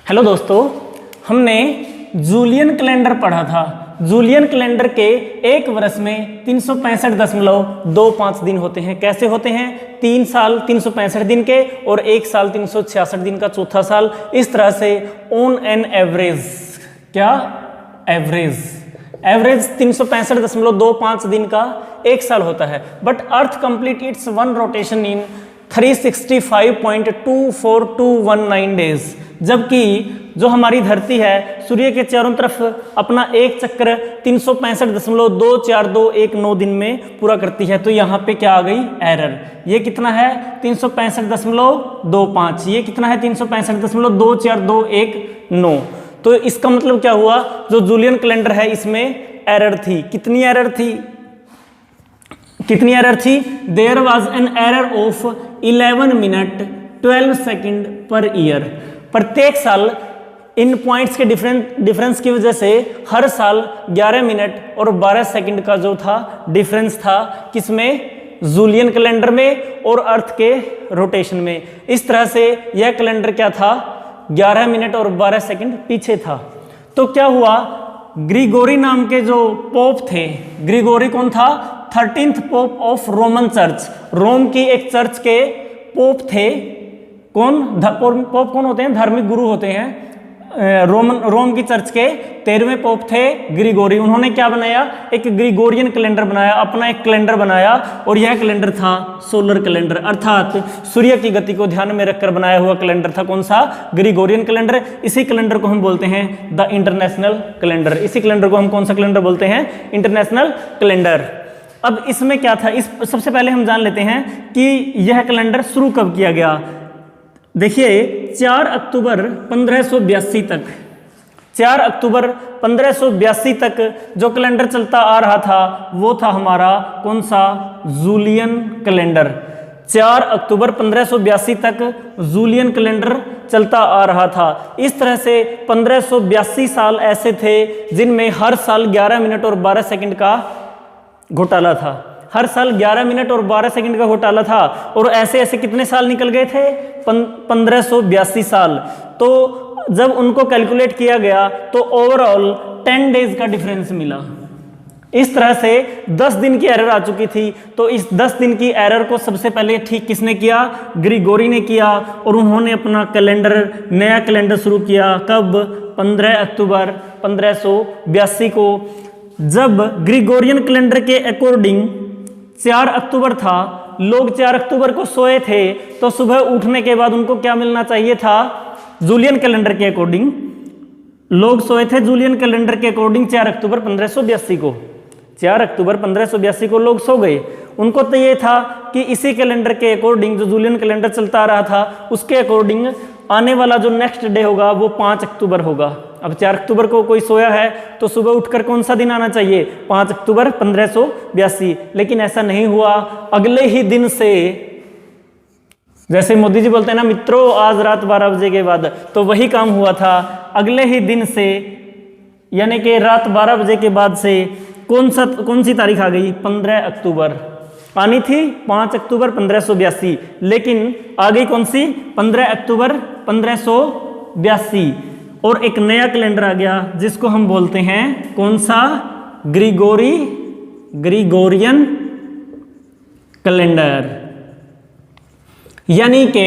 Hello दोस्तों, हमने Julian calendar पढ़ा था। जूलियन कैलेंडर के एक वर्ष में 365.25 दिन होते हैं। कैसे होते हैं? 3 साल 365 दिन के और 1 साल 366 दिन का चौथा साल। इस तरह से ऑन एन एवरेज, क्या एवरेज 365.25 दिन का 1 साल होता है। But earth complete it's one rotation in 365.24219 days. जबकि जो हमारी धरती है सूर्य के चारों तरफ अपना एक चक्र 365.24219 दिन में पूरा करती है। तो यहाँ पे क्या आ गई? एरर। ये कितना है? 365.25। ये कितना है? 365.24219। तो इसका मतलब क्या हुआ? जो जूलियन कैलेंडर है इसमें एरर थी। कितनी एरर थी? There was an error of 11 minute 12 second per year. प्रत्येक साल इन पॉइंट्स के डिफरेंस की वजह से हर साल 11 मिनट और 12 सेकंड का जो था डिफरेंस था। किसमें? जूलियन कैलेंडर में और अर्थ के रोटेशन में। इस तरह से यह कैलेंडर क्या था? 11 मिनट और 12 सेकंड पीछे था। तो क्या हुआ? ग्रिगोरी नाम के जो पोप थे, ग्रिगोरी कौन था? 13th pope of Roman church. Rome की एक चर्च के पोप थे। पोप कौन होते हैं? धार्मिक गुरु होते हैं। रोम की चर्च के 13वें पोप थे ग्रिगोरी। उन्होंने क्या बनाया? एक ग्रिगोरियन कैलेंडर बनाया, अपना एक कैलेंडर बनाया। और यह कैलेंडर था सोलर कैलेंडर, अर्थात सूर्य की गति को ध्यान में रखकर बनाया हुआ कैलेंडर था। कौन सा? Gregorian calendar. इसी कैलेंडर को हम बोलते हैं द इंटरनेशनल कैलेंडर। इसी कैलेंडर को हम कौन सा कैलेंडर बोलते हैं? International calendar. अब इसमें क्या था? सबसे पहले हम जान लेते हैं कि यह कैलेंडर शुरू कब किया गया। देखिए 4 अक्टूबर 1582 तक, 4 अक्टूबर 1582 तक जो कैलेंडर चलता आ रहा था वो था हमारा कौन सा? Julian calendar. 4 अक्टूबर 1582 तक जूलियन कैलेंडर चलता आ रहा था। इस तरह से 1582 साल ऐसे थे जिनमें हर साल 11 मिनट और 12 सेकंड का घोटाला था। हर साल 11 मिनट और 12 सेकंड का घोटाला था। और ऐसे ऐसे कितने साल निकल गए थे? 1582 साल। तो जब उनको कैलकुलेट किया गया तो ओवरऑल 10 डेज का डिफरेंस मिला। इस तरह से 10 दिन की एरर आ चुकी थी। तो इस 10 दिन की एरर को सबसे पहले ठीक किसने किया? ग्रिगोरी ने किया। और उन्होंने अपना कैलेंडर, नया कैलेंडर शुरू किया। कब? 15 अक्टूबर 1582 को। जब ग्रिगोरियन कैलेंडर के अकॉर्डिंग 4 अक्टूबर था, लोग 4 अक्टूबर को सोए थे, तो सुबह उठने के बाद उनको क्या मिलना चाहिए था? जूलियन कैलेंडर के अकॉर्डिंग लोग सोए थे। जूलियन कैलेंडर के अकॉर्डिंग 4 अक्टूबर 1582 को, 4 अक्टूबर 1582 को लोग सो गए। उनको तो ये था कि इसी कैलेंडर के अकॉर्डिंग, जो जूलियन कैलेंडर चलता आ रहा था उसके अकॉर्डिंग आने वाला जो नेक्स्ट डे होगा वो 5 अक्टूबर होगा। अब 4 अक्टूबर को कोई सोया है तो सुबह उठकर कौन सा दिन आना चाहिए? 5 अक्टूबर 1582। लेकिन ऐसा नहीं हुआ। अगले ही दिन से, जैसे मोदी जी बोलते हैं ना, मित्रों आज रात 12 बजे के बाद, तो वही काम हुआ था। अगले ही दिन से, यानी कि रात 12 बजे के बाद से कौन सी तारीख आ गई? 15 अक्टूबर। आनी थी 5 अक्टूबर 1582, लेकिन आ गई कौन सी? 15 अक्टूबर 1582। और एक नया कैलेंडर आ गया जिसको हम बोलते हैं कौन सा? Gregorian calendar. यानी कि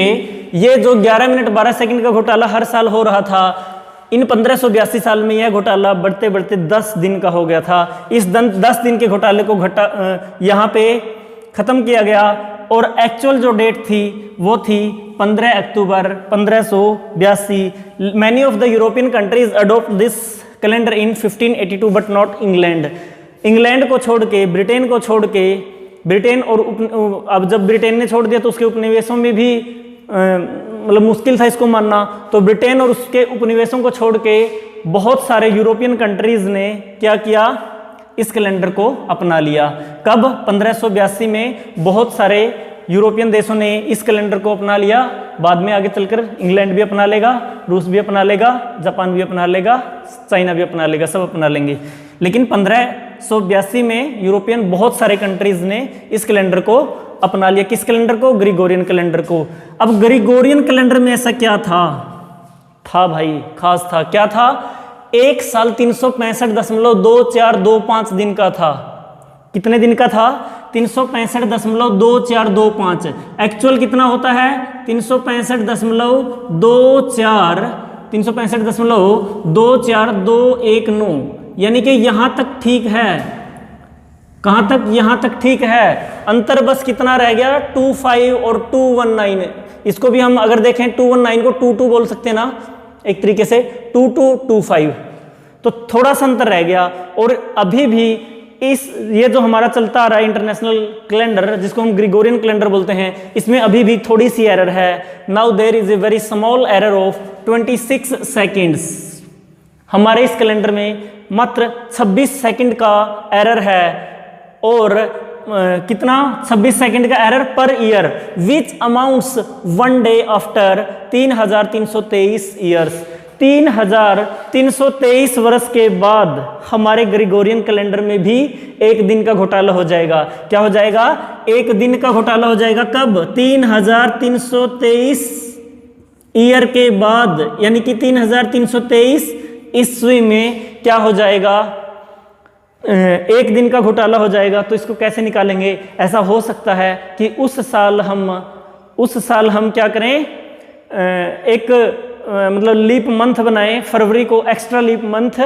ये जो 11 मिनट 12 सेकंड का घोटाला हर साल हो रहा था, इन 1582 साल में यह घोटाला बढ़ते बढ़ते 10 दिन का हो गया था। इस 10 दिन के घोटाले को यहाँ पे खत्म किया गया। और एक्चुअल जो डेट थी वो थी 15 अक्टूबर 1582। Many of the European countries adopt this calendar in 1582 but not England. England को छोड़ के, ब्रिटेन को छोड़ के, ब्रिटेन और अब जब ब्रिटेन ने छोड़ दिया तो उसके उपनिवेशों में भी मतलब मुश्किल था इसको मानना। तो ब्रिटेन और उसके उपनिवेशों को छोड़ के बहुत सारे यूरोपियन कंट्रीज ने क्या किया? इस कैलेंडर को अपना लिया। कब? 1582 में बहुत सारे यूरोपियन देशों ने इस कैलेंडर को अपना लिया। बाद में आगे चलकर इंग्लैंड भी अपना लेगा, रूस भी अपना लेगा, जापान भी अपना लेगा, चाइना भी अपना लेगा, सब अपना लेंगे। लेकिन 1582 में यूरोपियन बहुत सारे कंट्रीज ने इस कैलेंडर को अपना लिया। किस कैलेंडर को? ग्रिगोरियन कैलेंडर को। अब ग्रिगोरियन कैलेंडर में ऐसा क्या था था भाई, खास था। क्या था? एक साल 365.2425 दिन का था। कितने दिन का था? 365.2425। एक्चुअल कितना होता है? 365.24 यानी कि यहां तक ठीक है। कहां तक? यहां तक ठीक है। अंतर बस कितना रह गया? 25 और 219। इसको भी हम अगर देखें 219 को 22 बोल सकते हैं ना, एक तरीके से 2225। तो थोड़ा सा अंतर रह गया। और अभी भी ये जो हमारा चलता आ रहा है इंटरनेशनल कैलेंडर, जिसको हम ग्रिगोरियन कैलेंडर बोलते हैं, इसमें अभी भी थोड़ी सी एरर है। Now there is a very small error of 26 seconds. हमारे इस कैलेंडर में मात्र 26 सेकंड का एरर है। और कितना? 26 सेकंड का एरर पर ईयर, विच अमाउंट्स 1 डे आफ्टर 3323 ईयर्स। 3323 वर्ष के बाद हमारे ग्रिगोरियन कैलेंडर में भी एक दिन का घोटाला हो जाएगा। क्या हो जाएगा? एक दिन का घोटाला हो जाएगा। कब? 3323 ईयर के बाद, यानी कि 3323 ईस्वी में क्या हो जाएगा? एक दिन का घोटाला हो जाएगा। तो इसको कैसे निकालेंगे? ऐसा हो सकता है कि उस साल हम क्या करें, एक मतलब लीप मंथ बनाएं, फरवरी को एक्स्ट्रा लीप मंथ,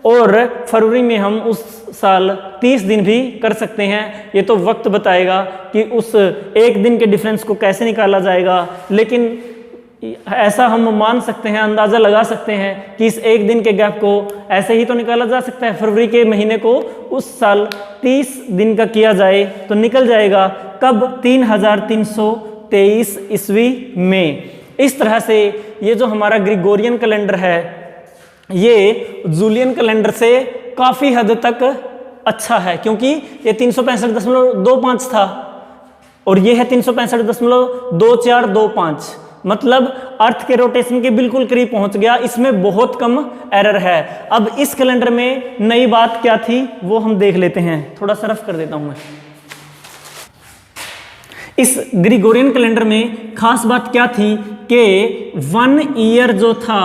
और फरवरी में हम उस साल 30 दिन भी कर सकते हैं। ये तो वक्त बताएगा कि उस एक दिन के डिफरेंस को कैसे निकाला जाएगा। लेकिन ऐसा हम मान सकते हैं, अंदाज़ा लगा सकते हैं कि इस एक दिन के गैप को ऐसे ही तो निकाला जा सकता है। फरवरी के महीने को उस साल 30 दिन का किया जाए तो निकल जाएगा। कब? 3323 ईस्वी में। इस तरह से ये जो हमारा ग्रिगोरियन कैलेंडर है, ये जूलियन कैलेंडर से काफ़ी हद तक अच्छा है, क्योंकि ये 365.25 था और ये है 365.2425। मतलब अर्थ के रोटेशन के बिल्कुल करीब पहुंच गया। इसमें बहुत कम एरर है। अब इस कैलेंडर में नई बात क्या थी वो हम देख लेते हैं। थोड़ा सा रफ कर देता हूं मैं। इस ग्रिगोरियन कैलेंडर में खास बात क्या थी कि 1 ईयर जो था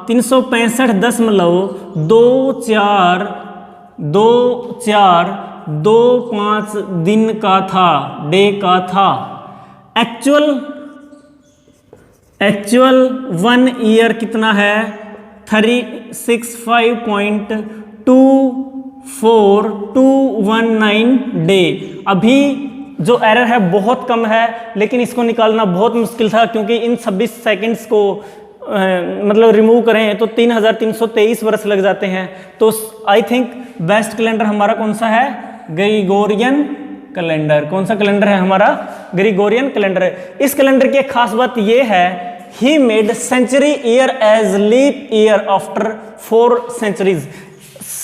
365.2425 दिन का था, डे का था। एक्चुअल 1 ईयर कितना है? 365.24219 डे। अभी जो एरर है बहुत कम है, लेकिन इसको निकालना बहुत मुश्किल था, क्योंकि इन 26 सेकंड्स को मतलब रिमूव करें तो 3323 वर्ष लग जाते हैं। तो आई थिंक बेस्ट कैलेंडर हमारा कौन सा है? Gregorian calendar. कौन सा कैलेंडर है हमारा? Gregorian calendar. इस कैलेंडर की एक खास बात यह है, he made century year as leap year after 4 centuries.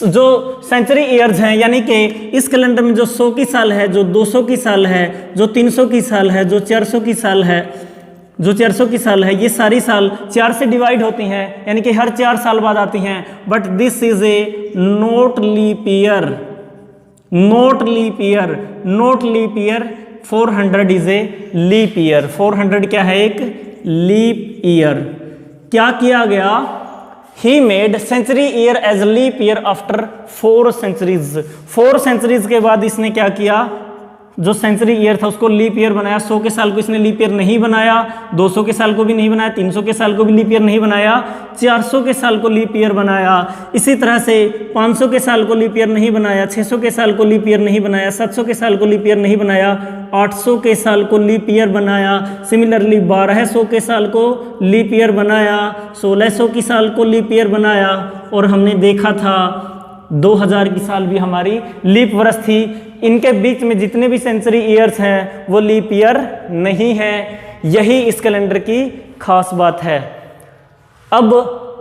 जो सेंचुरी ईयर्स हैं, यानी कि इस कैलेंडर में जो 100 की साल है, जो 200 की साल है, जो 300 की साल है, जो 400 की साल है, ये सारी साल 4 से डिवाइड होती हैं, यानी कि हर 4 साल बाद आती हैं। But this is a not leap year. 400 is a leap year. 400 क्या है? एक लीप ईयर। क्या किया गया? He made century year as leap year after 4 centuries। 4 centuries के बाद इसने क्या किया? जो सेंचुरी ईयर था उसको लीप ईयर बनाया। 100 के साल को इसने लीप ईयर नहीं बनाया, 200 के साल को भी नहीं बनाया, 300 के साल को भी लीप ईयर नहीं बनाया, 400 के साल को लीप ईयर बनाया। इसी तरह से 500 के साल को लीप ईयर नहीं बनाया, 600 के साल को लीप ईयर नहीं बनाया, 700 के साल को लीप ईयर नहीं बनाया, 800 के साल को लीप ईयर बनाया। सिमिलरली 1200 के साल को लीप ईयर बनाया, 1600 की साल को लीप ईयर बनाया, और हमने देखा था 2000 की साल भी हमारी लीप वर्ष थी। इनके बीच में जितने भी सेंचुरी ईयर्स हैं वो लीप ईयर नहीं है। यही इस कैलेंडर की खास बात है। अब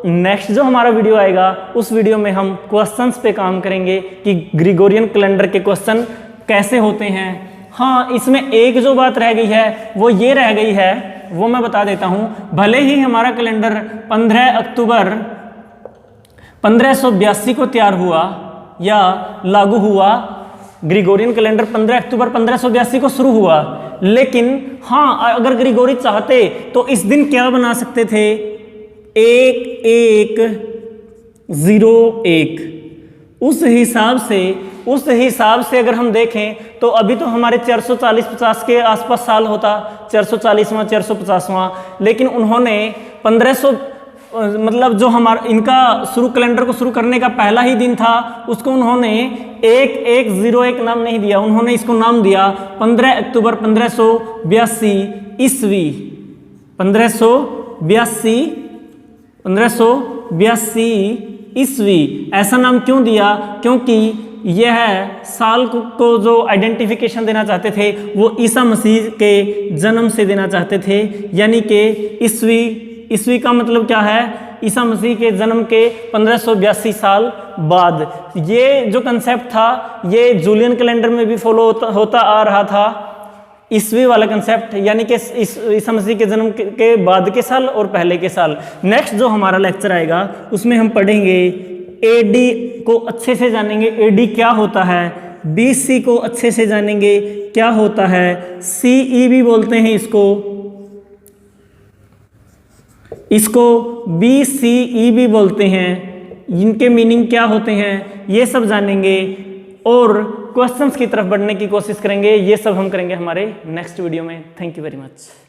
नेक्स्ट जो हमारा वीडियो आएगा उस वीडियो में हम क्वेश्चंस पे काम करेंगे कि ग्रिगोरियन कैलेंडर के क्वेश्चन कैसे होते हैं। हाँ, इसमें एक जो बात रह गई है वो ये रह गई है, वो मैं बता देता हूँ। भले ही हमारा कैलेंडर 15 अक्टूबर 1582 को तैयार हुआ या लागू हुआ, ग्रिगोरियन कैलेंडर 15 अक्टूबर 1582 को शुरू हुआ, लेकिन हाँ अगर ग्रिगोरी चाहते तो इस दिन क्या बना सकते थे, 1101 उस हिसाब से अगर हम देखें तो अभी तो हमारे 440-50 के आसपास साल होता, 440वां 450वां, लेकिन उन्होंने 1500 मतलब जो हमारा इनका कैलेंडर को शुरू करने का पहला ही दिन था, उसको उन्होंने 1101 नाम नहीं दिया, उन्होंने इसको नाम दिया 15 अक्टूबर 1582 ईस्वी। 1582 ईस्वी ऐसा नाम क्यों दिया, क्योंकि यह साल को जो आइडेंटिफिकेशन देना चाहते थे वो ईसा मसीह के जन्म से देना चाहते थे, यानी कि ईस्वी का मतलब क्या है, ईसा मसीह के जन्म के 1582 साल बाद। ये जो कंसेप्ट था ये जूलियन कैलेंडर में भी फॉलो होता आ रहा था, ईस्वी वाला कंसेप्ट, यानी कि ईसा मसीह के जन्म के बाद के साल और पहले के साल। नेक्स्ट जो हमारा लेक्चर आएगा उसमें हम पढ़ेंगे एडी को अच्छे से जानेंगे, एडी क्या होता है, बीसी को अच्छे से जानेंगे क्या होता है, सीई भी बोलते हैं इसको BCE भी बोलते हैं, इनके मीनिंग क्या होते हैं ये सब जानेंगे और क्वेश्चंस की तरफ बढ़ने की कोशिश करेंगे। ये सब हम करेंगे हमारे नेक्स्ट वीडियो में। Thank you very much.